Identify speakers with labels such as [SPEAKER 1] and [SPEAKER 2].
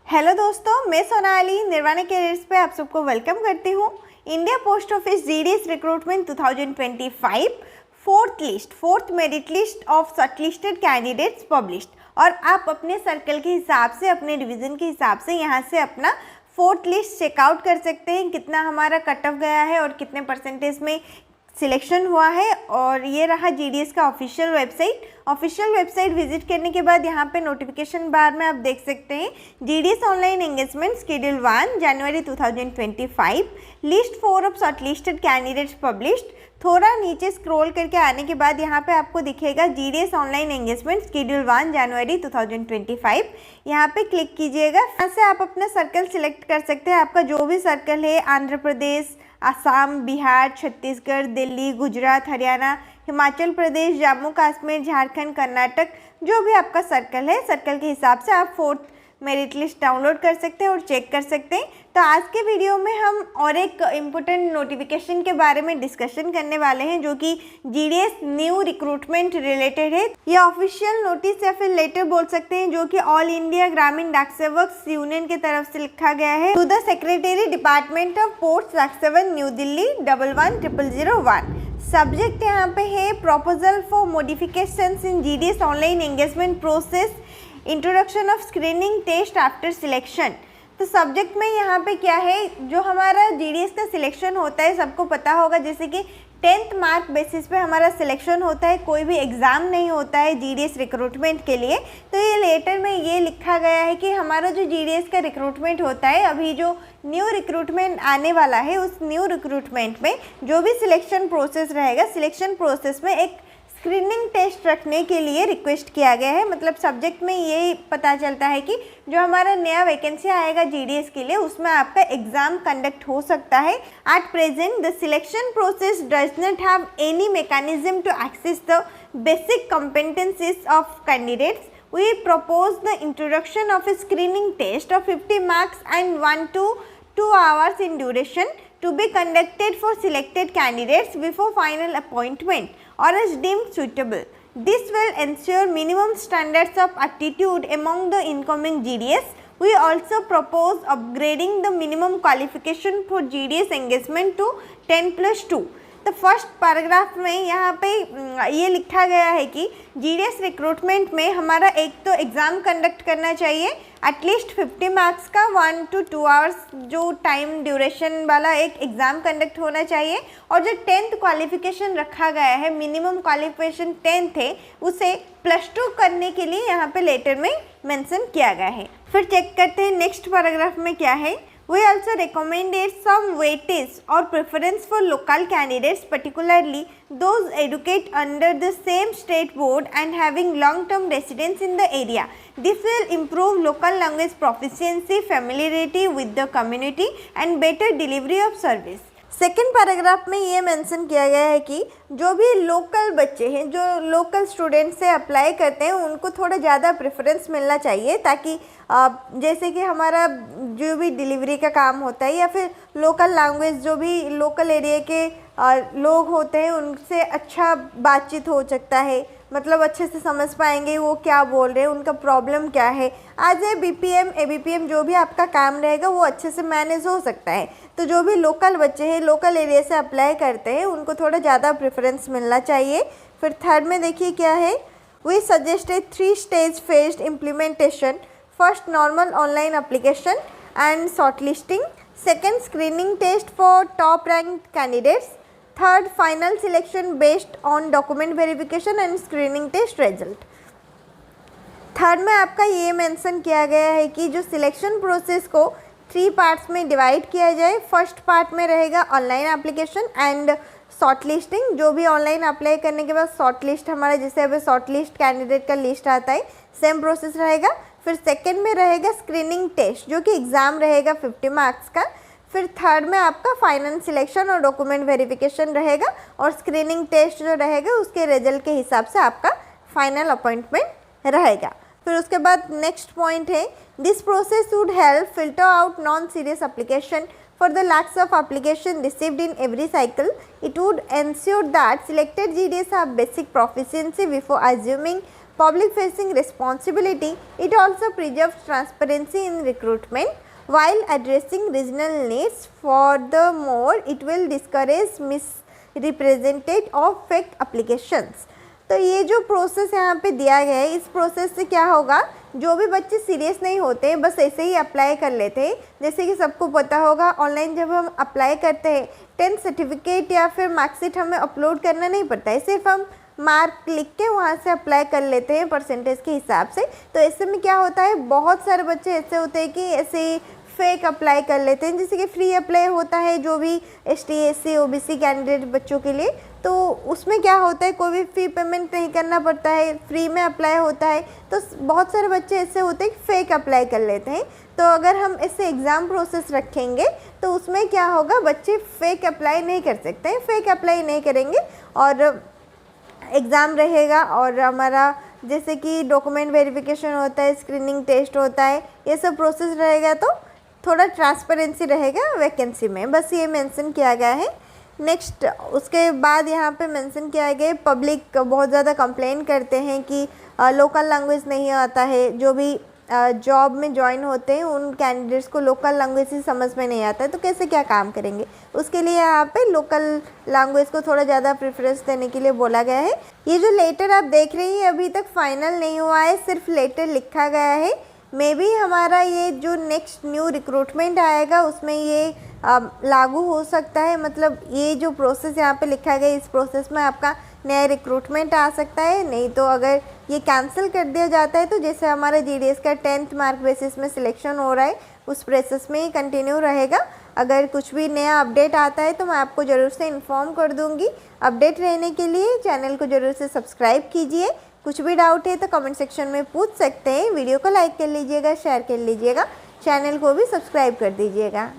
[SPEAKER 1] Hello दोस्तों, मैं Sonali nirvana carriers पे आप सबको वेलकम करती हूँ। India post office GDS recruitment 2025 fourth merit list of shortlisted candidates published. और आप अपने सर्कल के हिसाब से, अपने डिवीज़न के हिसाब से यहाँ से अपना फोर्थ लिस्ट चेकआउट कर सकते हैं, कितना हमारा कट ऑफ गया है और कितने परसेंटेज में सिलेक्शन हुआ है। और ये रहा जीडीएस का ऑफिशियल वेबसाइट विजिट करने के बाद यहाँ पे नोटिफिकेशन बार में आप देख सकते हैं GDS online engagement schedule 1 January 2025 list 4 of shortlisted candidates published. थोड़ा नीचे स्क्रॉल करके आने के बाद यहाँ पे आपको दिखेगा जीडीएस ऑनलाइन एंगेजमेंट शेड्यूल 1 जनवरी 2025। यहाँ पे क्लिक कीजिएगा। यहाँ से आप अपना सर्कल सिलेक्ट कर सकते हैं। आपका जो भी सर्कल है, आंध्र प्रदेश, असम, बिहार, छत्तीसगढ़, दिल्ली, गुजरात, हरियाणा, हिमाचल प्रदेश, जम्मू कश्मीर, झारखंड, कर्नाटक, जो भी आपका सर्कल है, सर्कल के हिसाब से आप फोर्थ मेरिट लिस्ट डाउनलोड कर सकते हैं और चेक कर सकते हैं। तो आज के वीडियो में हम और एक इम्पोर्टेंट नोटिफिकेशन के बारे में डिस्कशन करने वाले हैं, जो कि जीडीएस न्यू रिक्रूटमेंट रिलेटेड है। यह ऑफिशियल नोटिस या फिर लेटर बोल सकते हैं, जो कि ऑल इंडिया ग्रामीण डाक सेवक यूनियन की तरफ से लिखा गया है to the secretary department of post Dak Sevak new Delhi 110001। Subject यहाँ पे है proposal for modifications in GDS online engagement process, introduction of screening test after selection. तो सब्जेक्ट में यहाँ पे क्या है, जो हमारा जीडीएस का सिलेक्शन होता है, सबको पता होगा जैसे कि 10th मार्क बेसिस पे हमारा सिलेक्शन होता है, कोई भी एग्ज़ाम नहीं होता है जीडीएस रिक्रूटमेंट के लिए। तो ये लेटर में ये लिखा गया है कि हमारा जो जीडीएस का रिक्रूटमेंट होता है, अभी जो न्यू रिक्रूटमेंट आने वाला है, उस न्यू रिक्रूटमेंट में जो भी सिलेक्शन प्रोसेस रहेगा, सिलेक्शन प्रोसेस में एक स्क्रीनिंग टेस्ट रखने के लिए रिक्वेस्ट किया गया है। मतलब सब्जेक्ट में ये पता चलता है कि जो हमारा नया वैकेंसी आएगा जीडीएस के लिए, उसमें आपका एग्जाम कंडक्ट हो सकता है। At present the selection process does not have any mechanism to access the basic competencies of candidates. We propose the introduction of a screening test of 50 marks and 1 to 2 hours in duration to be conducted for selected candidates before final appointment or as deemed suitable. This will ensure minimum standards of aptitude among the incoming GDS. We also propose upgrading the minimum qualification for GDS engagement to 10+2. तो first paragraph में यहाँ पे ये लिखा गया है कि GDS recruitment में हमारा एक तो एग्ज़ाम कंडक्ट करना चाहिए, एटलीस्ट 50 मार्क्स का 1 to 2 आवर्स जो टाइम ड्यूरेशन वाला एक एग्ज़ाम कंडक्ट होना चाहिए। और जो 10th क्वालिफिकेशन रखा गया है, मिनिमम क्वालिफिकेशन 10th है, उसे +2 करने के लिए यहाँ पे लेटर में मेंशन किया गया है। फिर चेक करते हैं नेक्स्ट पैराग्राफ में क्या है। We also recommended some weightage or preference for local candidates, particularly those educated under the same state board and having long-term residence in the area. This will improve local language proficiency, familiarity with the community, and better delivery of service. Second paragraph में ये mention किया गया है कि जो भी local बच्चे हैं, जो लोकल स्टूडेंट से अप्लाई करते हैं, उनको थोड़ा ज़्यादा प्रेफरेंस मिलना चाहिए, ताकि जैसे कि हमारा जो भी डिलीवरी का काम होता है या फिर लोकल लैंग्वेज, जो भी लोकल एरिया के लोग होते हैं, उनसे अच्छा बातचीत हो सकता है। मतलब अच्छे से समझ पाएंगे वो क्या बोल रहे हैं, उनका प्रॉब्लम क्या है। आज बीपीएम एबीपीएम जो भी आपका काम रहेगा, वो अच्छे से मैनेज हो सकता है। तो जो भी लोकल बच्चे हैं, लोकल एरिया से अप्लाई करते हैं, उनको थोड़ा ज़्यादा प्रेफरेंस मिलना चाहिए। फिर थर्ड में देखिए क्या है। We suggested 3 stage phased implementation. First normal online application and shortlisting, second screening test for top rank candidates, third final selection based on document verification and screening test result. Third में आपका ये mention किया गया है कि जो selection process को 3 parts में डिवाइड किया जाए। फर्स्ट पार्ट में रहेगा ऑनलाइन एप्लीकेशन एंड शॉर्टलिस्टिंग। जो भी ऑनलाइन अप्लाई करने के बाद शॉर्टलिस्ट हमारा, जैसे अभी शॉर्टलिस्ट कैंडिडेट का लिस्ट आता है, सेम प्रोसेस रहेगा। फिर सेकेंड में रहेगा स्क्रीनिंग टेस्ट, जो कि एग्ज़ाम रहेगा 50 मार्क्स का। फिर थर्ड में आपका फाइनल सिलेक्शन और डॉक्यूमेंट वेरिफिकेशन रहेगा, और स्क्रीनिंग टेस्ट जो रहेगा उसके रिजल्ट के हिसाब से आपका फाइनल अपॉइंटमेंट रहेगा। फिर उसके बाद नेक्स्ट पॉइंट है, this process would help filter out non serious application for the lakhs of application received in every cycle. It would ensure that selected GDS have basic proficiency before assuming public facing responsibility. It also preserves transparency in recruitment while addressing regional needs. Furthermore, it will discourage misrepresented or fake applications. तो ये जो process यहाँ पे दिया गया है, इस process से क्या होगा, जो भी बच्चे सीरियस नहीं होते हैं, बस ऐसे ही अप्लाई कर लेते हैं। जैसे कि सबको पता होगा, ऑनलाइन जब हम अप्लाई करते हैं 10th सर्टिफिकेट या फिर मार्कशीट हमें अपलोड करना नहीं पड़ता है, सिर्फ हम मार्क लिख के वहाँ से अप्लाई कर लेते हैं परसेंटेज के हिसाब से। तो ऐसे में क्या होता है, बहुत सारे बच्चे ऐसे होते हैं कि ऐसे फेक अप्लाई कर लेते हैं, जैसे कि फ्री अप्लाई होता है जो भी ST SC OBC कैंडिडेट बच्चों के लिए, तो उसमें क्या होता है, कोई भी फ़ी पेमेंट नहीं करना पड़ता है, फ्री में अप्लाई होता है। तो बहुत सारे बच्चे ऐसे होते हैं कि फ़ेक अप्लाई कर लेते हैं। तो अगर हम ऐसे एग्ज़ाम प्रोसेस रखेंगे तो उसमें क्या होगा, बच्चे फ़ेक अप्लाई नहीं कर सकते हैं, फ़ेक अप्लाई नहीं करेंगे और एग्ज़ाम रहेगा। और हमारा जैसे कि डॉक्यूमेंट वेरिफिकेशन होता है, स्क्रीनिंग टेस्ट होता है, ये सब प्रोसेस रहेगा तो थोड़ा ट्रांसपेरेंसी रहेगा वैकेंसी में, बस ये मेंशन किया गया है। नेक्स्ट उसके बाद यहाँ पे मेंशन किया गया है, पब्लिक बहुत ज़्यादा कंप्लेन करते हैं कि लोकल लैंग्वेज नहीं आता है। जो भी जॉब में ज्वाइन होते हैं उन कैंडिडेट्स को लोकल लैंग्वेज ही समझ में नहीं आता है, तो कैसे क्या काम करेंगे। उसके लिए यहाँ पे लोकल लैंग्वेज को थोड़ा ज़्यादा प्रेफरेंस देने के लिए बोला गया है। ये जो लेटर आप देख रही हैं अभी तक फाइनल नहीं हुआ है, सिर्फ लेटर लिखा गया है। मे बी हमारा ये जो नेक्स्ट न्यू रिक्रूटमेंट आएगा उसमें ये लागू हो सकता है, मतलब ये जो प्रोसेस यहाँ पे लिखा गया इस प्रोसेस में आपका नया रिक्रूटमेंट आ सकता है। नहीं तो अगर ये कैंसिल कर दिया जाता है तो जैसे हमारा GDS का 10th मार्क बेसिस में सिलेक्शन हो रहा है उस प्रोसेस में ही कंटिन्यू रहेगा। अगर कुछ भी नया अपडेट आता है तो मैं आपको ज़रूर से इन्फॉर्म कर दूँगी। अपडेट रहने के लिए चैनल को ज़रूर से सब्सक्राइब कीजिए। कुछ भी डाउट है तो कमेंट सेक्शन में पूछ सकते हैं। वीडियो को लाइक कर लीजिएगा, शेयर कर लीजिएगा, चैनल को भी सब्सक्राइब कर दीजिएगा।